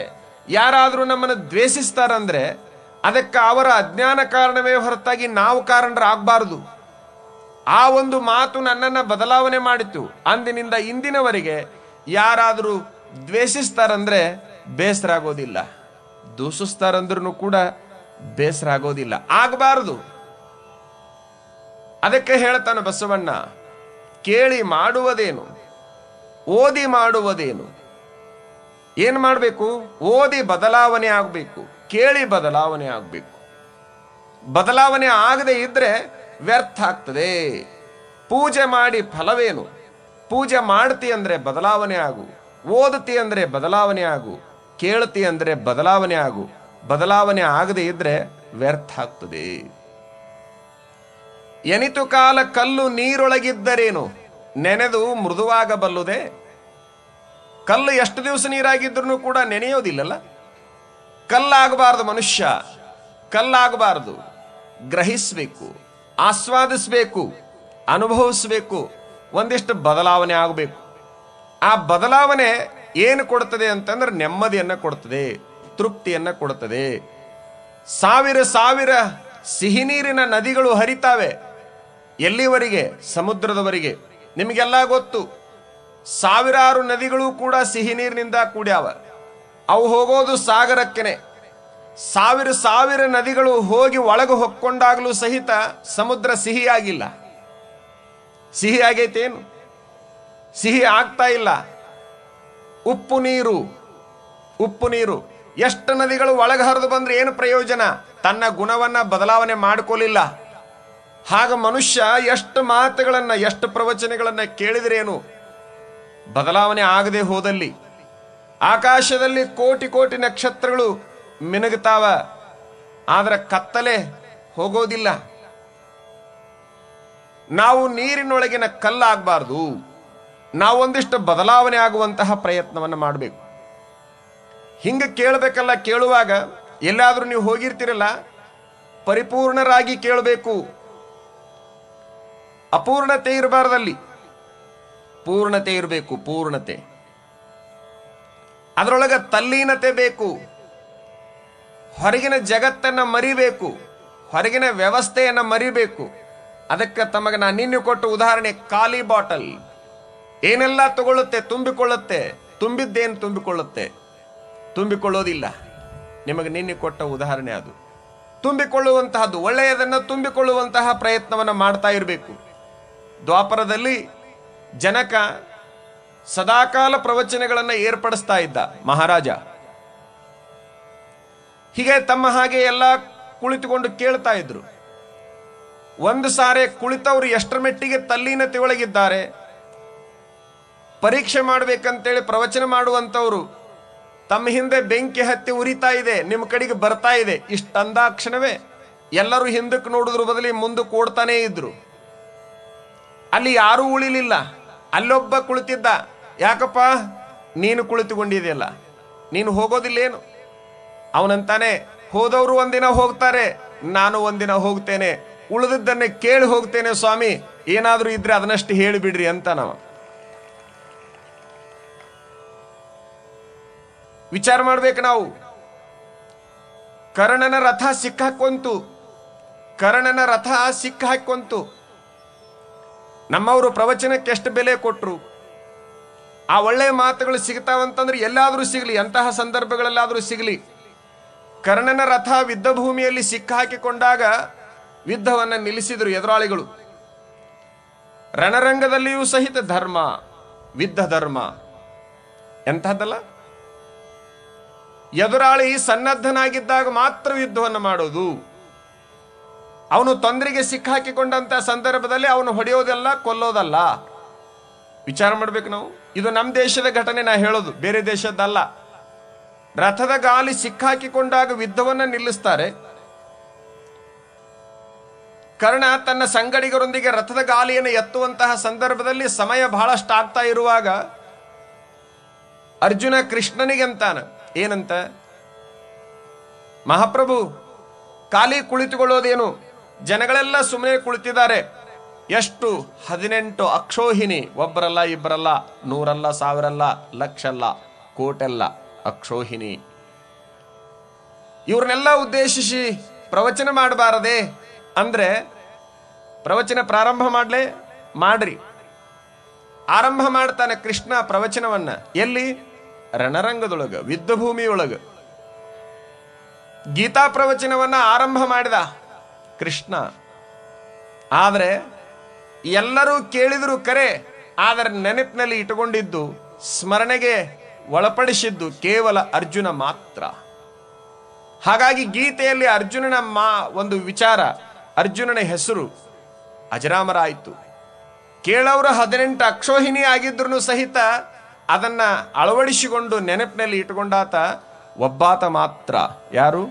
ಯಾರಾದರೂ ನಮ್ಮನ್ನು ದ್ವೇಷಿಸ್ತಾರಂದ್ರೆ ಅದಕ್ಕೆ ಅವರ ಅಜ್ಞಾನ ಕಾರಣವೇ ಹೊರತಾಗಿ ನಾವು ಕಾರಣರಾಗಬಾರದು. ಆ ಒಂದು ಮಾತು ನನ್ನನ್ನು ಬದಲಾವಣೆ ಮಾಡಿತು. ಅಂದಿನಿಂದ ಇಂದಿನವರೆಗೆ ಯಾರಾದರೂ ದ್ವೇಷಿಸ್ತಾರಂದ್ರೆ ಬೇಸರ ಆಗೋದಿಲ್ಲ, ದೂಷಿಸ್ತಾರಂದ್ರೂ ಕೂಡ ಬೇಸರ ಆಗೋದಿಲ್ಲ, ಆಗಬಾರದು. ಅದಕ್ಕೆ ಹೇಳ್ತಾನೆ ಬಸವಣ್ಣ, ಕೇಳಿ ಮಾಡುವುದೇನು, ಓದಿ ಮಾಡುವುದೇನು. ಏನು ಮಾಡಬೇಕು? ಓದಿ ಬದಲಾವಣೆ ಆಗಬೇಕು, ಕೇಳಿ ಬದಲಾವಣೆ ಆಗಬೇಕು. ಬದಲಾವಣೆ ಆಗದೆ ಇದ್ರೆ ವ್ಯರ್ಥ ಆಗ್ತದೆ. ಪೂಜೆ ಮಾಡಿ ಫಲವೇನು? ಪೂಜೆ ಮಾಡ್ತಿ ಅಂದ್ರೆ ಬದಲಾವಣೆ ಆಗು, ಓದತಿ ಅಂದ್ರೆ ಬದಲಾವಣೆ ಆಗು, ಕೇಳ್ತಿ ಅಂದ್ರೆ ಬದಲಾವಣೆ ಆಗು. ಬದಲಾವಣೆ ಆಗದೆ ಇದ್ರೆ ವ್ಯರ್ಥ ಆಗ್ತದೆ. ಎನಿತು ಕಾಲ ಕಲ್ಲು ನೀರೊಳಗಿದ್ದರೇನು, ನೆನೆದು ಮೃದುವಾಗಬಲ್ಲುದೆ. ಕಲ್ಲು ಎಷ್ಟು ದಿವಸ ನೀರಾಗಿದ್ರೂ ಕೂಡ ನೆನೆಯೋದಿಲ್ಲಲ್ಲ. ಕಲ್ಲಾಗಬಾರದು ಮನುಷ್ಯ, ಕಲ್ಲಾಗಬಾರದು. ಗ್ರಹಿಸಬೇಕು, ಆಸ್ವಾದಿಸಬೇಕು, ಅನುಭವಿಸಬೇಕು, ಒಂದಿಷ್ಟು ಬದಲಾವಣೆ ಆಗಬೇಕು. ಆ ಬದಲಾವಣೆ ಏನು ಕೊಡ್ತದೆ ಅಂತಂದ್ರೆ ನೆಮ್ಮದಿಯನ್ನು ಕೊಡ್ತದೆ, ತೃಪ್ತಿಯನ್ನು ಕೊಡ್ತದೆ. ಸಾವಿರ ಸಾವಿರ ಸಿಹಿ ನೀರಿನ ನದಿಗಳು ಹರಿತಾವೆ. ಎಲ್ಲಿವರೆಗೆ? ಸಮುದ್ರದವರೆಗೆ. ನಿಮಗೆಲ್ಲ ಗೊತ್ತು, ಸಾವಿರಾರು ನದಿಗಳು ಕೂಡ ಸಿಹಿ ನೀರಿನಿಂದ ಕೂಡ್ಯಾವ. ಅವು ಹೋಗೋದು ಸಾಗರಕ್ಕೆನೆ. ಸಾವಿರ ಸಾವಿರ ನದಿಗಳು ಹೋಗಿ ಒಳಗೆ ಹೊಕ್ಕೊಂಡಾಗಲೂ ಸಹಿತ ಸಮುದ್ರ ಸಿಹಿಯಾಗಿಲ್ಲ. ಸಿಹಿ ಆಗೈತೇನು? ಸಿಹಿ ಆಗ್ತಾ ಇಲ್ಲ. ಉಪ್ಪು ನೀರು, ಉಪ್ಪು ನೀರು. ಎಷ್ಟು ನದಿಗಳು ಒಳಗೆ ಹರಿದು ಬಂದ್ರೆ ಏನು ಪ್ರಯೋಜನ? ತನ್ನ ಗುಣವನ್ನ ಬದಲಾವಣೆ ಮಾಡಿಕೊಳ್ಳಿಲ್ಲ. ಹಾಗ ಮನುಷ್ಯ ಎಷ್ಟು ಮಾತುಗಳನ್ನ, ಎಷ್ಟು ಪ್ರವಚನಗಳನ್ನ ಕೇಳಿದ್ರೇನು ಬದಲಾವಣೆ ಆಗದೆ ಹೋದಲ್ಲಿ? ಆಕಾಶದಲ್ಲಿ ಕೋಟಿ ಕೋಟಿ ನಕ್ಷತ್ರಗಳು ಮಿನುಗುತ್ತಾವ, ಆದ್ರೆ ಕತ್ತಲೆ ಹೋಗೋದಿಲ್ಲ. ನಾವು ನೀರಿನೊಳಗಿನ ಕಲ್ಲಾಗಬಾರ್ದು. ನಾವೊಂದಿಷ್ಟು ಬದಲಾವಣೆ ಆಗುವಂತಹ ಪ್ರಯತ್ನವನ್ನು ಮಾಡಬೇಕು. ಹಿಂಗೆ ಕೇಳಬೇಕಲ್ಲ. ಕೇಳುವಾಗ ಎಲ್ಲಾದ್ರೂ ನೀವು ಹೋಗಿರ್ತೀರಲ್ಲ, ಪರಿಪೂರ್ಣರಾಗಿ ಕೇಳಬೇಕು. ಅಪೂರ್ಣತೆ ಇರಬಾರ್ದಲ್ಲಿ, ಪೂರ್ಣತೆ ಇರಬೇಕು. ಪೂರ್ಣತೆ, ಅದರೊಳಗೆ ತಲ್ಲೀನತೆ ಬೇಕು. ಹೊರಗಿನ ಜಗತ್ತನ್ನು ಮರಿಬೇಕು, ಹೊರಗಿನ ವ್ಯವಸ್ಥೆಯನ್ನು ಮರಿಬೇಕು. ಅದಕ್ಕೆ ತಮಗೆ ನಾನು ನಿನ್ನೆ ಕೊಟ್ಟ ಉದಾಹರಣೆ, ಖಾಲಿ ಬಾಟಲ್ ಏನೆಲ್ಲ ತಗೊಳ್ಳುತ್ತೆ, ತುಂಬಿಕೊಳ್ಳುತ್ತೆ. ತುಂಬಿದ್ದೇನು ತುಂಬಿಕೊಳ್ಳುತ್ತೆ? ತುಂಬಿಕೊಳ್ಳೋದಿಲ್ಲ. ನಿಮಗೆ ನಿನ್ನೆ ಕೊಟ್ಟ ಉದಾಹರಣೆ ಅದು. ತುಂಬಿಕೊಳ್ಳುವಂತಹದ್ದು, ಒಳ್ಳೆಯದನ್ನು ತುಂಬಿಕೊಳ್ಳುವಂತಹ ಪ್ರಯತ್ನವನ್ನು ಮಾಡ್ತಾ ಇರಬೇಕು. ದ್ವಾಪರದಲ್ಲಿ ಜನಕ ಸದಾಕಾಲ ಪ್ರವಚನಗಳನ್ನು ಏರ್ಪಡಿಸ್ತಾ ಇದ್ದ ಮಹಾರಾಜ. ಹೀಗೆ ತಮ್ಮ ಹಾಗೆ ಎಲ್ಲ ಕುಳಿತುಕೊಂಡು ಕೇಳ್ತಾ ಇದ್ರು. ಒಂದು ಸಾರೆ ಕುಳಿತವರು ಎಷ್ಟರ ಮೆಟ್ಟಿಗೆ ತಲ್ಲೀನತೆ ಒಳಗಿದ್ದಾರೆ ಪರೀಕ್ಷೆ ಮಾಡಬೇಕಂತೇಳಿ ಪ್ರವಚನ ಮಾಡುವಂತವರು ತಮ್ಮ ಹಿಂದೆ ಬೆಂಕಿ ಹತ್ತಿ ಉರಿತಾ ಇದೆ, ನಿಮ್ಮ ಕಡೆಗೆ ಬರ್ತಾ ಇದೆ. ಇಷ್ಟಂದಾಕ್ಷಣವೇ ಎಲ್ಲರೂ ಹಿಂದಕ್ಕೆ ನೋಡಿದ್ರ ಬದಲಿ ಮುಂದಕ್ಕೆ ಓಡ್ತಾನೇ ಇದ್ರು. ಅಲ್ಲಿ ಯಾರೂ ಉಳಿಲಿಲ್ಲ. ಅಲ್ಲೊಬ್ಬ ಕುಳಿತಿದ್ದ. ಯಾಕಪ್ಪ ನೀನು ಕುಳಿತುಕೊಂಡಿದೆಯಲ್ಲ, ನೀನು ಹೋಗೋದಿಲ್ಲೇನು? ಅವನಂತಾನೆ, ಹೋದವರು ಒಂದಿನ ಹೋಗ್ತಾರೆ, ನಾನು ಒಂದಿನ ಹೋಗ್ತೇನೆ, ಉಳಿದದ್ದನ್ನೇ ಕೇಳಿ ಹೋಗ್ತೇನೆ ಸ್ವಾಮಿ, ಏನಾದ್ರೂ ಇದ್ರೆ ಅದನ್ನಷ್ಟು ಹೇಳಿಬಿಡ್ರಿ ಅಂತ. ನಾವು ವಿಚಾರ ಮಾಡ್ಬೇಕು. ನಾವು ಕರ್ಣನ ರಥ ಸಿಕ್ಕಾಕೊಂತು, ಕರ್ಣನ ರಥ ಸಿಕ್ಕಾಕೊಂತು. ನಮ್ಮವರು ಪ್ರವಚನಕ್ಕೆ ಎಷ್ಟು ಬೆಲೆ ಕೊಟ್ರು. ಆ ಒಳ್ಳೆಯ ಮಾತುಗಳು ಸಿಗ್ತಾವಂತಂದ್ರೆ ಎಲ್ಲಾದ್ರೂ ಸಿಗಲಿ, ಅಂತಹ ಸಂದರ್ಭಗಳಲ್ಲಾದ್ರೂ ಸಿಗಲಿ. ಕರ್ಣನ ರಥ ಯುದ್ಧ ಭೂಮಿಯಲ್ಲಿ ಸಿಕ್ಕಾಕಿಕೊಂಡಾಗ ಯುದ್ಧವನ್ನು ನಿಲ್ಲಿಸಿದ್ರು ಎದುರಾಳಿಗಳು. ರಣರಂಗದಲ್ಲಿಯೂ ಸಹಿತ ಧರ್ಮ, ಯುದ್ಧ ಧರ್ಮ ಎಂತಹದ್ದಲ್ಲ. ಎದುರಾಳಿ ಸನ್ನದ್ಧನಾಗಿದ್ದಾಗ ಮಾತ್ರ ಯುದ್ಧವನ್ನು ಮಾಡೋದು. ಅವನು ತೊಂದರೆಗೆ ಸಿಕ್ಕಾಕಿಕೊಂಡಂತ ಸಂದರ್ಭದಲ್ಲಿ ಅವನು ಹೊಡೆಯೋದಲ್ಲ, ಕೊಲ್ಲೋದಲ್ಲ. ವಿಚಾರ ಮಾಡ್ಬೇಕು ನಾವು. ಇದು ನಮ್ಮ ದೇಶದ ಘಟನೆ ನಾ ಹೇಳೋದು, ಬೇರೆ ದೇಶದ್ದಲ್ಲ. ರಥದ ಗಾಲಿ ಸಿಕ್ಕಾಕಿಕೊಂಡಾಗ ಯುದ್ಧವನ್ನು ನಿಲ್ಲಿಸ್ತಾರೆ. ಕರ್ಣ ತನ್ನ ಸಂಗಡಿಗರೊಂದಿಗೆ ರಥದ ಗಾಲಿಯನ್ನು ಎತ್ತುವಂತಹ ಸಂದರ್ಭದಲ್ಲಿ ಸಮಯ ಬಹಳಷ್ಟು ಆಗ್ತಾ ಇರುವಾಗ ಅರ್ಜುನ ಕೃಷ್ಣನಿಗೆ ಅಂತಾನ, ಏನಂತ? ಮಹಾಪ್ರಭು, ಖಾಲಿ ಕುಳಿತುಕೊಳ್ಳೋದೇನು? ಜನಗಳೆಲ್ಲ ಸುಮ್ಮನೆ ಕುಳಿತಿದ್ದಾರೆ. ಎಷ್ಟು? 18 ಅಕ್ಷೋಹಿಣಿ. ಒಬ್ಬರಲ್ಲ, ಇಬ್ಬರಲ್ಲ, 100 1,000 ಲಕ್ಷ ಕೋಟೆಲ್ಲ ಅಕ್ಷೋಹಿಣಿ. ಇವ್ರನ್ನೆಲ್ಲ ಉದ್ದೇಶಿಸಿ ಪ್ರವಚನ ಮಾಡಬಾರದೆ ಅಂದ್ರೆ, ಪ್ರವಚನ ಪ್ರಾರಂಭ ಮಾಡ್ರಿ. ಆರಂಭ ಮಾಡ್ತಾನೆ ಕೃಷ್ಣ ಪ್ರವಚನವನ್ನ. ಎಲ್ಲಿ? ರಣರಂಗದೊಳಗ, ಯುದ್ಧ ಭೂಮಿಯೊಳಗ ಗೀತಾ ಪ್ರವಚನವನ್ನ ಆರಂಭ ಮಾಡಿದ ಕೃಷ್ಣ. ಆದ್ರೆ ಎಲ್ಲರೂ ಕೇಳಿದ್ರು ಕರೆ, ಆದರೆ ನೆನಪಿನಲ್ಲಿ ಇಟ್ಟುಕೊಂಡಿದ್ದು, ಸ್ಮರಣೆಗೆ ಒಳಪಡಿಸಿದ್ದು ಕೇವಲ ಅರ್ಜುನ ಮಾತ್ರ. ಹಾಗಾಗಿ ಗೀತೆಯಲ್ಲಿ ಅರ್ಜುನನ ಒಂದು ವಿಚಾರ, ಅರ್ಜುನನ ಹೆಸರು ಅಜರಾಮರ ಆಯಿತು. ಕೇಳವರು 18 ಅಕ್ಷೋಹಿಣಿ ಆಗಿದ್ರು ಸಹಿತ ಅದನ್ನ ಅಳವಡಿಸಿಕೊಂಡು ನೆನಪಿನಲ್ಲಿ ಇಟ್ಟುಕೊಂಡಾತ ಒಬ್ಬಾತ ಮಾತ್ರ. ಯಾರು?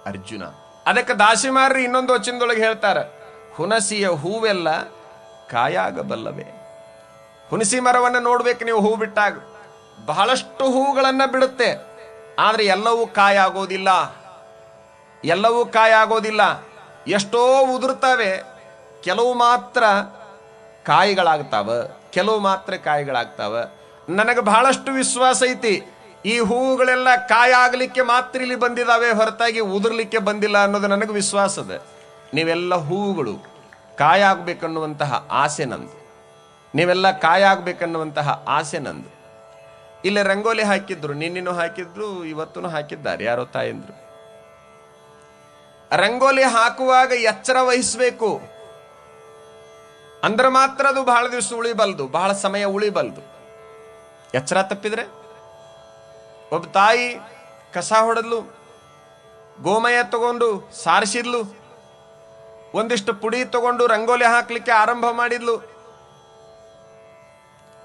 ಅರ್ಜುನ. ಅದಕ್ಕೆ ದಾಸಿಮಾರ್ರಿ ಇನ್ನೊಂದು ವಚನದೊಳಗೆ ಹೇಳ್ತಾರೆ, ಹುಣಸಿಯ ಹೂವೆಲ್ಲ ಕಾಯಾಗಬಲ್ಲವೇ. ಹುಣಸಿ ಮರವನ್ನು ನೋಡ್ಬೇಕು ನೀವು. ಹೂ ಬಿಟ್ಟಾಗ ಬಹಳಷ್ಟು ಹೂಗಳನ್ನ ಬಿಡುತ್ತೆ, ಆದ್ರೆ ಎಲ್ಲವೂ ಕಾಯಾಗೋದಿಲ್ಲ. ಎಷ್ಟೋ ಉದುರ್ತವೆ, ಕೆಲವು ಮಾತ್ರ ಕಾಯಿಗಳಾಗ್ತಾವ. ನನಗೆ ಬಹಳಷ್ಟು ವಿಶ್ವಾಸ ಐತಿ, ಈ ಹೂವುಗಳೆಲ್ಲ ಕಾಯಾಗಲಿಕ್ಕೆ ಮಾತ್ರ ಇಲ್ಲಿ ಬಂದಿದ್ದಾವೆ, ಹೊರತಾಗಿ ಉದುರ್ಲಿಕ್ಕೆ ಬಂದಿಲ್ಲ ಅನ್ನೋದು ನನಗೆ ವಿಶ್ವಾಸ ಇದೆ. ನೀವೆಲ್ಲ ಹೂವುಗಳು ಕಾಯಾಗಬೇಕನ್ನುವಂತಹ ಆಸೆ ನಂದು. ಇಲ್ಲಿ ರಂಗೋಲಿ ಹಾಕಿದ್ರು, ನಿನ್ನೆನೂ ಹಾಕಿದ್ರು, ಇವತ್ತೂ ಹಾಕಿದ್ದಾರೆ ಯಾರೋ ತಾಯಂದ್ರು. ರಂಗೋಲಿ ಹಾಕುವಾಗ ಎಚ್ಚರ ವಹಿಸಬೇಕು. ಅಂದ್ರೆ ಮಾತ್ರ ಅದು ಬಹಳ ದಿವಸ ಉಳಿಬಲ್ದು, ಬಹಳ ಸಮಯ ಉಳಿಬಲ್ದು. ಎಚ್ಚರ ತಪ್ಪಿದ್ರೆ, ಒಬ್ಬ ತಾಯಿ ಕಸ ಹೊಡೆದ್ಲು, ಗೋಮಯ ತಗೊಂಡು ಸಾರಿಸಿದ್ಲು, ಒಂದಿಷ್ಟು ಪುಡಿ ತಗೊಂಡು ರಂಗೋಲಿ ಹಾಕ್ಲಿಕ್ಕೆ ಆರಂಭ ಮಾಡಿದ್ಲು.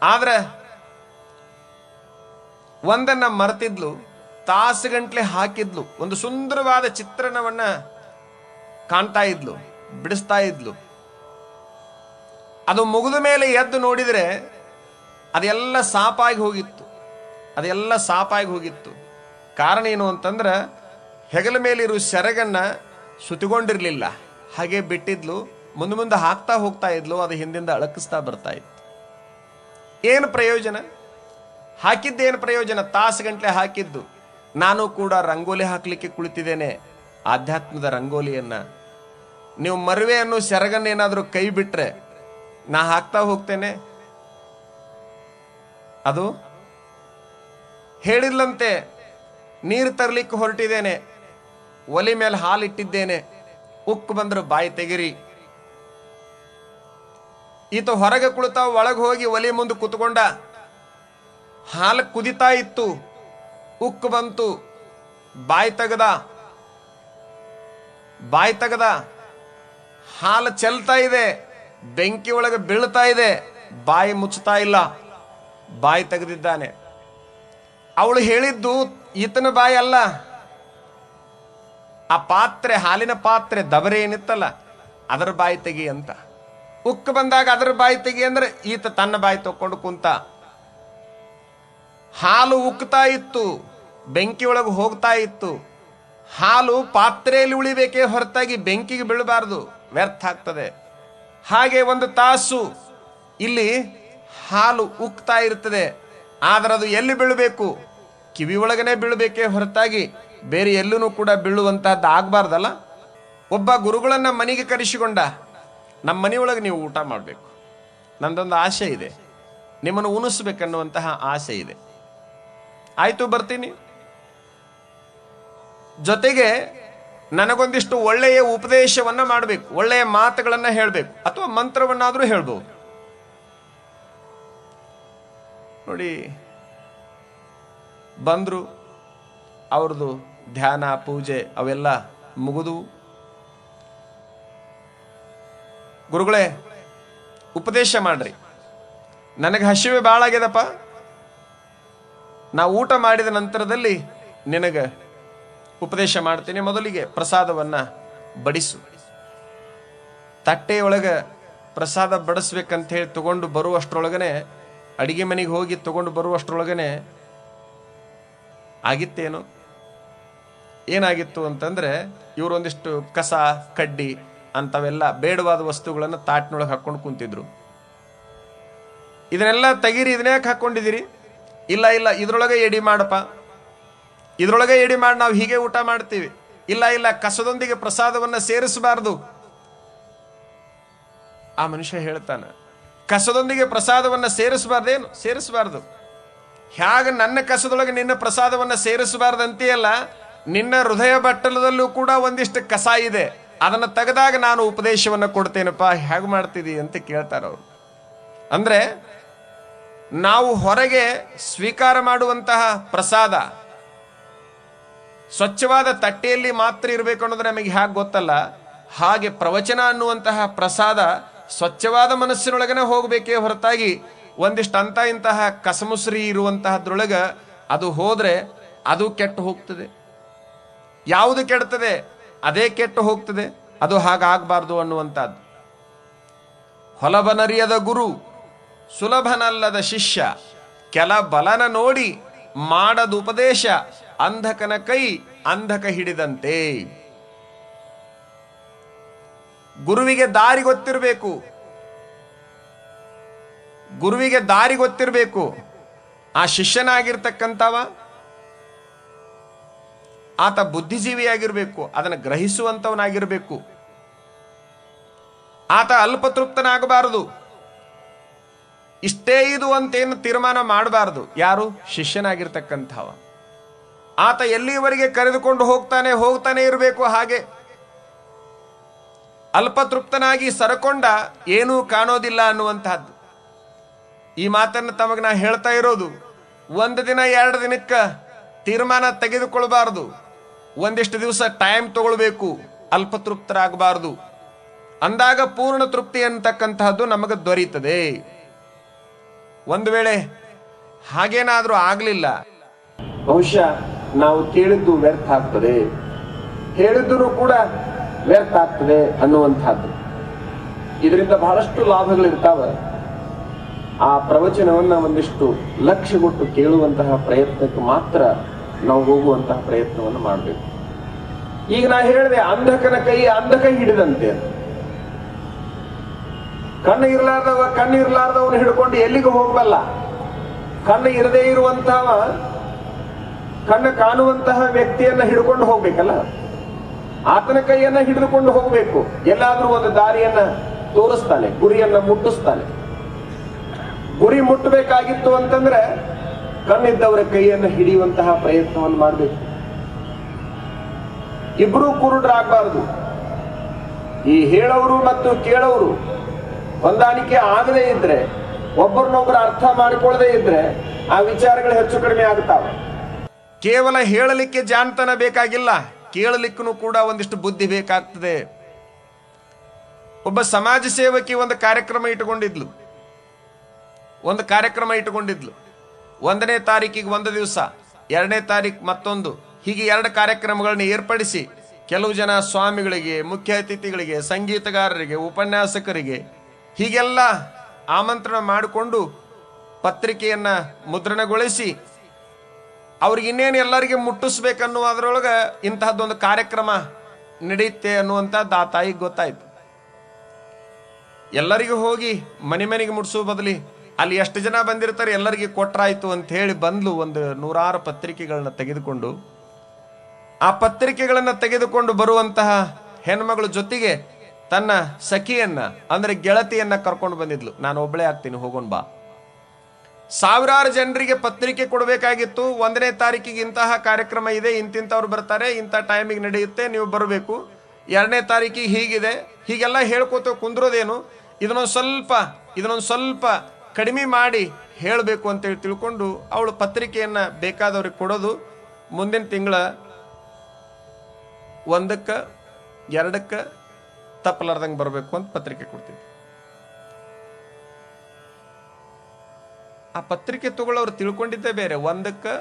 ಆದ್ರೆ ಒಂದನ್ನ ಮರೆತಿದ್ಲು, ತಾಸುಗಂಟ್ಲೆ ಹಾಕಿದ್ಲು. ಒಂದು ಸುಂದರವಾದ ಚಿತ್ರಣವನ್ನ ಕಾಣ್ತಾ ಇದ್ಲು, ಬಿಡಿಸ್ತಾ ಇದ್ಲು. ಅದು ಮುಗಿದ ಮೇಲೆ ಎದ್ದು ನೋಡಿದ್ರೆ ಅದೆಲ್ಲ ಸಾಪಾಗಿ ಹೋಗಿತ್ತು. ಕಾರಣ ಏನು ಅಂತಂದ್ರೆ, ಹೆಗಲ ಮೇಲಿರೋ ಸೆರಗನ್ನ ಸುತ್ತಿಕೊಂಡಿರ್ಲಿಲ್ಲ, ಹಾಗೆ ಬಿಟ್ಟಿದ್ಲು. ಮುಂದೆ ಹಾಕ್ತಾ ಹೋಗ್ತಾ ಇದ್ಲು, ಅದು ಹಿಂದಿಂದ ಅಳಕಿಸ್ತಾ ಬರ್ತಾ ಇತ್ತು. ಏನು ಪ್ರಯೋಜನ? ಹಾಕಿದ್ದೇನು ಪ್ರಯೋಜನ? ತಾಸುಗಂಟ್ಲೆ ಹಾಕಿದ್ದು. ನಾನು ಕೂಡ ರಂಗೋಲಿ ಹಾಕ್ಲಿಕ್ಕೆ ಕುಳಿತಿದ್ದೇನೆ, ಆಧ್ಯಾತ್ಮದ ರಂಗೋಲಿಯನ್ನ. ನೀವು ಮರುವೆಯನ್ನು ಸೆರಗನ್ನೇನಾದ್ರೂ ಕೈ ಬಿಟ್ರೆ ನಾ ಹಾಕ್ತಾ ಹೋಗ್ತೇನೆ. ಅದು ಹೇಳಿದ್ಲಂತೆ, ನೀರು ತರ್ಲಿಕ್ಕೆ ಹೊರಟಿದ್ದೇನೆ, ಒಲಿ ಮೇಲೆ ಹಾಲಿಟ್ಟಿದ್ದೇನೆ, ಉಕ್ಕು ಬಂದ್ರೆ ಬಾಯಿ ತೆಗಿರಿ. ಈತ ಹೊರಗೆ ಕುಳಿತ, ಒಳಗೆ ಹೋಗಿ ಒಲಿ ಮುಂದೆ ಕುತ್ಕೊಂಡ. ಹಾಲು ಕುದಿತಾ ಇತ್ತು, ಉಕ್ಕು ಬಂತು, ಬಾಯಿ ತೆಗದ. ಹಾಲು ಚೆಲ್ತಾ ಇದೆ, ಬೆಂಕಿ ಒಳಗೆ ಬೀಳ್ತಾ ಇದೆ, ಬಾಯಿ ಮುಚ್ಚುತ್ತಾ ಇಲ್ಲ, ಬಾಯಿ ತೆಗೆದಿದ್ದಾನೆ. ಅವಳು ಹೇಳಿದ್ದು ಈತನ ಬಾಯಿ ಅಲ್ಲ, ಆ ಪಾತ್ರೆ, ಹಾಲಿನ ಪಾತ್ರೆ ದಬರೆ ಏನಿತ್ತಲ್ಲ ಅದರ ಬಾಯಿ ತೆಗಿ ಅಂತ. ಉಕ್ಕು ಬಂದಾಗ ಅದರ ಬಾಯಿ ತೆಗಿ ಅಂದ್ರೆ ಈತ ತನ್ನ ಬಾಯಿ ತಕೊಂಡು ಕುಂತ. ಹಾಲು ಉಕ್ತಾ ಇತ್ತು, ಬೆಂಕಿ ಒಳಗೆ ಹೋಗ್ತಾ ಇತ್ತು. ಹಾಲು ಪಾತ್ರೆಯಲ್ಲಿ ಉಳಿಬೇಕೇ ಹೊರತಾಗಿ ಬೆಂಕಿಗೆ ಬೀಳಬಾರದು, ವ್ಯರ್ಥ ಆಗ್ತದೆ. ಹಾಗೆ ಒಂದು ತಾಸು ಇಲ್ಲಿ ಹಾಲು ಉಕ್ತಾ ಇರ್ತದೆ, ಆದ್ರೆ ಅದು ಎಲ್ಲಿ ಬೀಳಬೇಕು? ಕಿವಿ ಒಳಗನೆ ಬೀಳಬೇಕೇ ಹೊರತಾಗಿ ಬೇರೆ ಎಲ್ಲೂ ಕೂಡ ಬೀಳುವಂತಹದ್ದು ಆಗ್ಬಾರ್ದಲ್ಲ. ಒಬ್ಬ ಗುರುಗಳನ್ನ ಮನೆಗೆ ಕರೆಸಿಕೊಂಡ, ನಮ್ಮ ಮನೆಯೊಳಗೆ ನೀವು ಊಟ ಮಾಡಬೇಕು, ನಂದೊಂದು ಆಸೆ ಇದೆ, ನಿಮ್ಮನ್ನು ಉಣಿಸ್ಬೇಕನ್ನುವಂತಹ ಆಸೆ ಇದೆ. ಆಯ್ತು, ಬರ್ತೀನಿ. ಜೊತೆಗೆ ನನಗೊಂದಿಷ್ಟು ಒಳ್ಳೆಯ ಉಪದೇಶವನ್ನ ಮಾಡಬೇಕು, ಒಳ್ಳೆಯ ಮಾತುಗಳನ್ನ ಹೇಳಬೇಕು, ಅಥವಾ ಮಂತ್ರವನ್ನಾದ್ರೂ ಹೇಳ್ಬೋದು. ನೋಡಿ, ಬಂದ್ರು, ಅವ್ರದ್ದು ಧ್ಯಾನ ಪೂಜೆ ಅವೆಲ್ಲ ಮುಗಿದು, ಗುರುಗಳೇ ಉಪದೇಶ ಮಾಡ್ರಿ, ನನಗೆ ಹಸಿವೆ ಭಾಳ ಆಗ್ಯದಪ್ಪ, ನಾ ಊಟ ಮಾಡಿದ ನಂತರದಲ್ಲಿ ನಿನಗೆ ಉಪದೇಶ ಮಾಡ್ತೀನಿ, ಮೊದಲಿಗೆ ಪ್ರಸಾದವನ್ನ ಬಡಿಸು. ತಟ್ಟೆಯೊಳಗೆ ಪ್ರಸಾದ ಬಡಿಸ್ಬೇಕಂತ ಹೇಳಿ ತಗೊಂಡು ಬರುವಷ್ಟರೊಳಗನೆ, ಅಡಿಗೆ ಮನೆಗೆ ಹೋಗಿ ತಗೊಂಡು ಬರುವಷ್ಟರೊಳಗನೆ ಆಗಿತ್ತೇನು, ಏನಾಗಿತ್ತು ಅಂತಂದ್ರೆ ಇವರೊಂದಿಷ್ಟು ಕಸ ಕಡ್ಡಿ ಅಂತವೆಲ್ಲ ಬೇಡವಾದ ವಸ್ತುಗಳನ್ನು ತಾಟ್ನೊಳಗೆ ಹಾಕೊಂಡು ಕುಂತಿದ್ರು. ಇದನ್ನೆಲ್ಲ ತೆಗೀರಿ, ಇದನ್ಯಾಕೆ ಹಾಕೊಂಡಿದ್ದೀರಿ? ಇಲ್ಲ ಇಲ್ಲ, ಇದ್ರೊಳಗೆ ಎಡಿ ಮಾಡಪ್ಪ, ಇದ್ರೊಳಗೆ ಎಡಿ ಮಾಡಿ ನಾವು ಹೀಗೆ ಊಟ ಮಾಡ್ತೀವಿ. ಇಲ್ಲ ಇಲ್ಲ, ಕಸದೊಂದಿಗೆ ಪ್ರಸಾದವನ್ನ ಸೇರಿಸಬಾರ್ದು. ಆ ಮನುಷ್ಯ ಹೇಳ್ತಾನೆ, ಕಸದೊಂದಿಗೆ ಪ್ರಸಾದವನ್ನ ಸೇರಿಸಬಾರ್ದೇನು? ಸೇರಿಸಬಾರ್ದು. ಹ್ಯಾಗ ನನ್ನ ಕಸದೊಳಗೆ ನಿನ್ನ ಪ್ರಸಾದವನ್ನ ಸೇರಿಸಬಾರ್ದಂತೆಯಲ್ಲ, ನಿನ್ನ ಹೃದಯ ಬಟ್ಟಲದಲ್ಲೂ ಕೂಡ ಒಂದಿಷ್ಟು ಕಸ ಇದೆ, ಅದನ್ನು ತೆಗೆದಾಗ ನಾನು ಉಪದೇಶವನ್ನ ಕೊಡ್ತೇನಪ್ಪ, ಹೇಗೆ ಮಾಡ್ತಿದಿ ಅಂತ ಕೇಳ್ತಾರವ್ರು. ಅಂದ್ರೆ ನಾವು ಹೊರಗೆ ಸ್ವೀಕಾರ ಮಾಡುವಂತಹ ಪ್ರಸಾದ ಸ್ವಚ್ಛವಾದ ತಟ್ಟೆಯಲ್ಲಿ ಮಾತ್ರ ಇರಬೇಕು ಅನ್ನೋದು ನಮಗೆ ಹೇಗೆ ಗೊತ್ತಲ್ಲ, ಹಾಗೆ ಪ್ರವಚನ ಅನ್ನುವಂತಹ ಪ್ರಸಾದ ಸ್ವಚ್ಛವಾದ ಮನಸ್ಸಿನೊಳಗನೆ ಹೋಗಬೇಕೇ ಹೊರತಾಗಿ ಒಂದಿಷ್ಟು ಅಂತ ಇಂತಹ ಕಸಮುಸ್ರಿ ಇರುವಂತಹದ್ರೊಳಗ ಅದು ಹೋದ್ರೆ ಅದು ಕೆಟ್ಟು ಹೋಗ್ತದೆ. ಯಾವುದು ಕೆಡ್ತದೆ ಅದೇ ಕೆಟ್ಟು ಹೋಗ್ತದೆ. ಅದು ಹಾಗಾಗಬಾರ್ದು ಅನ್ನುವಂಥದ್ದು. ಹೊಲಬನರಿಯದ ಗುರು ಸುಲಭನಲ್ಲದ ಶಿಷ್ಯ, ಕೆಲ ಬಲನ ನೋಡಿ ಮಾಡದ ಉಪದೇಶ, ಅಂಧಕನ ಕೈ ಅಂಧಕ ಹಿಡಿದಂತೆ. ಗುರುವಿಗೆ ದಾರಿ ಗೊತ್ತಿರಬೇಕು, ಗುರುವಿಗೆ ದಾರಿ ಗೊತ್ತಿರಬೇಕು. ಆ ಶಿಷ್ಯನಾಗಿರ್ತಕ್ಕಂಥವ ಆತ ಬುದ್ಧಿಜೀವಿಯಾಗಿರ್ಬೇಕು, ಅದನ್ನು ಗ್ರಹಿಸುವಂತವನಾಗಿರ್ಬೇಕು. ಆತ ಅಲ್ಪತೃಪ್ತನಾಗಬಾರದು, ಇಷ್ಟೇ ಇದು ಅಂತೇನು ತೀರ್ಮಾನ ಮಾಡಬಾರದು. ಯಾರು? ಶಿಷ್ಯನಾಗಿರ್ತಕ್ಕಂಥವ. ಆತ ಎಲ್ಲಿವರೆಗೆ ಕರೆದುಕೊಂಡು ಹೋಗ್ತಾನೆ ಇರಬೇಕು. ಹಾಗೆ ಅಲ್ಪತೃಪ್ತನಾಗಿ ಸರಕೊಂಡ ಏನೂ ಕಾಣೋದಿಲ್ಲ ಅನ್ನುವಂತಹದ್ದು. ಈ ಮಾತನ್ನು ತಮಗೆ ನಾ ಹೇಳ್ತಾ ಇರೋದು, ಒಂದು ದಿನ ಎರಡು ದಿನಕ್ಕೆ ತೀರ್ಮಾನ ತೆಗೆದುಕೊಳ್ಬಾರ್ದು. ಒಂದಿಷ್ಟು ದಿವಸ ಟೈಮ್ ತಗೊಳ್ಬೇಕು, ಅಲ್ಪತೃಪ್ತರಾಗಬಾರದು. ಅಂದಾಗ ಪೂರ್ಣ ತೃಪ್ತಿ ಅಂತಕ್ಕಂತಹದ್ದು ನಮಗೆ ದೊರೀತದೆ. ಒಂದು ವೇಳೆ ಹಾಗೇನಾದ್ರೂ ಆಗ್ಲಿಲ್ಲ, ಬಹುಶಃ ನಾವು ಕೇಳಿದ್ದು ವ್ಯರ್ಥ ಆಗ್ತದೆ, ಹೇಳಿದ್ರೂ ಕೂಡ ವ್ಯರ್ಥ ಆಗ್ತದೆ ಅನ್ನುವಂಥದ್ದು. ಇದರಿಂದ ಬಹಳಷ್ಟು ಲಾಭಗಳಿರ್ತಾವೆ. ಆ ಪ್ರವಚನವನ್ನ ಒಂದಿಷ್ಟು ಲಕ್ಷ್ಯಗೊಟ್ಟು ಕೇಳುವಂತಹ ಪ್ರಯತ್ನಕ್ಕೆ ಮಾತ್ರ ನಾವು ಹೋಗುವಂತಹ ಪ್ರಯತ್ನವನ್ನು ಮಾಡಬೇಕು. ಈಗ ನಾ ಹೇಳಿದೆ, ಅಂಧಕನ ಕೈ ಅಂಧಕ ಹಿಡಿದಂತೆ. ಕಣ್ಣು ಇರಲಾರ್ದವನು ಹಿಡ್ಕೊಂಡು ಎಲ್ಲಿಗೂ ಹೋಗಬಲ್ಲ. ಕಣ್ಣು ಇರದೇ ಇರುವಂತಹ, ಕಣ್ಣು ಕಾಣುವಂತಹ ವ್ಯಕ್ತಿಯನ್ನ ಹಿಡ್ಕೊಂಡು ಹೋಗ್ಬೇಕಲ್ಲ, ಆತನ ಕೈಯನ್ನ ಹಿಡಿದುಕೊಂಡು ಹೋಗ್ಬೇಕು. ಎಲ್ಲಾದ್ರೂ ಒಂದು ದಾರಿಯನ್ನ ತೋರಿಸ್ತಾನೆ, ಗುರಿಯನ್ನ ಮುಟ್ಟಿಸ್ತಾನೆ. ಗುರಿ ಮುಟ್ಟಬೇಕಾಗಿತ್ತು ಅಂತಂದ್ರೆ ಕಣ್ಣಿದ್ದವರ ಕೈಯನ್ನು ಹಿಡಿಯುವಂತಹ ಪ್ರಯತ್ನವನ್ನು ಮಾಡಬೇಕು. ಇಬ್ರು ಕುರುಡರಾಗಬಾರದು. ಈ ಹೇಳೋರು ಮತ್ತು ಕೇಳೋರು ಹೊಂದಾಣಿಕೆ ಆಗದೇ ಇದ್ರೆ, ಒಬ್ಬರನ್ನೊಬ್ಬರು ಅರ್ಥ ಮಾಡಿಕೊಳ್ಳದೆ ಇದ್ರೆ ಆ ವಿಚಾರಗಳು ಹೆಚ್ಚು ಕಡಿಮೆ ಆಗುತ್ತಾವೆ. ಕೇವಲ ಹೇಳಲಿಕ್ಕೆ ಜಾಣತನ ಬೇಕಾಗಿಲ್ಲ, ಕೇಳಲಿಕ್ಕೂ ಕೂಡ ಒಂದಿಷ್ಟು ಬುದ್ಧಿ ಬೇಕಾಗ್ತದೆ. ಒಬ್ಬ ಸಮಾಜ ಸೇವಕಿ ಒಂದು ಕಾರ್ಯಕ್ರಮ ಇಟ್ಟುಕೊಂಡಿದ್ಲು. 1ನೇ ತಾರೀಕಿಗೆ ಒಂದು ದಿವಸ, 2ನೇ ತಾರೀಕು ಮತ್ತೊಂದು, ಹೀಗೆ 2 ಕಾರ್ಯಕ್ರಮಗಳನ್ನ ಏರ್ಪಡಿಸಿ ಕೆಲವು ಜನ ಸ್ವಾಮಿಗಳಿಗೆ, ಮುಖ್ಯ ಅತಿಥಿಗಳಿಗೆ, ಸಂಗೀತಗಾರರಿಗೆ, ಉಪನ್ಯಾಸಕರಿಗೆ ಹೀಗೆಲ್ಲ ಆಮಂತ್ರಣ ಮಾಡಿಕೊಂಡು ಪತ್ರಿಕೆಯನ್ನ ಮುದ್ರಣಗೊಳಿಸಿ ಅವ್ರಿಗೆ ಇನ್ನೇನು ಎಲ್ಲರಿಗೆ ಮುಟ್ಟಿಸ್ಬೇಕನ್ನುವುದರೊಳಗೆ ಇಂತಹದ್ದೊಂದು ಕಾರ್ಯಕ್ರಮ ನಡೆಯುತ್ತೆ ಅನ್ನುವಂಥದ್ದು ಆ ತಾಯಿಗೆ ಗೊತ್ತಾಯ್ತು. ಎಲ್ಲರಿಗೂ ಹೋಗಿ ಮನೆಗೆ ಮುಟ್ಟಿಸೋ ಬದಲಿ ಅಲ್ಲಿ ಎಷ್ಟು ಜನ ಬಂದಿರ್ತಾರೆ ಎಲ್ಲರಿಗೆ ಕೊಟ್ರಾಯ್ತು ಅಂತ ಹೇಳಿ ಬಂದ್ಲು. ಒಂದು 100 ಪತ್ರಿಕೆಗಳನ್ನ ತೆಗೆದುಕೊಂಡು, ಆ ಪತ್ರಿಕೆಗಳನ್ನ ತೆಗೆದುಕೊಂಡು ಬರುವಂತಹ ಹೆಣ್ಮಗಳ ಜೊತೆಗೆ ತನ್ನ ಸಖಿಯನ್ನ ಅಂದ್ರೆ ಗೆಳತಿಯನ್ನ ಕರ್ಕೊಂಡು ಬಂದಿದ್ಲು. ನಾನು ಒಬ್ಬಳೇ ಆಗ್ತೀನಿ, ಹೋಗೋಣ ಬಾ. ಸಾವಿರಾರು ಜನರಿಗೆ ಪತ್ರಿಕೆ ಕೊಡಬೇಕಾಗಿತ್ತು. 1ನೇ ತಾರೀಕಿಗೆ ಇಂತಹ ಕಾರ್ಯಕ್ರಮ ಇದೆ, ಇಂತಿಂತವ್ರು ಬರ್ತಾರೆ, ಇಂಥ ಟೈಮಿಗೆ ನಡೆಯುತ್ತೆ, ನೀವು ಬರಬೇಕು. 2ನೇ ತಾರೀಕಿಗೆ ಹೀಗಿದೆ, ಹೀಗೆಲ್ಲ ಹೇಳ್ಕೋತ ಕುಂದ್ರೋದೇನು, ಇದನ್ನೊಂದು ಸ್ವಲ್ಪ ಕಡಿಮೆ ಮಾಡಿ ಹೇಳಬೇಕು ಅಂತೇಳಿ ತಿಳ್ಕೊಂಡು ಅವಳು ಪತ್ರಿಕೆಯನ್ನ ಬೇಕಾದವ್ರಿಗೆ ಕೊಡೋದು. ಮುಂದಿನ ತಿಂಗಳ 1ಕ್ಕೆ 2ಕ್ಕೆ ತಪ್ಪಲಾರ್ದಂಗೆ ಬರಬೇಕು ಅಂತ ಪತ್ರಿಕೆ ಕೊಡ್ತೀವಿ. ಆ ಪತ್ರಿಕೆ ತಗೊಳ್ಳೋರು ತಿಳ್ಕೊಂಡಿದ್ದೇ ಬೇರೆ, 1ಕ್ಕೆ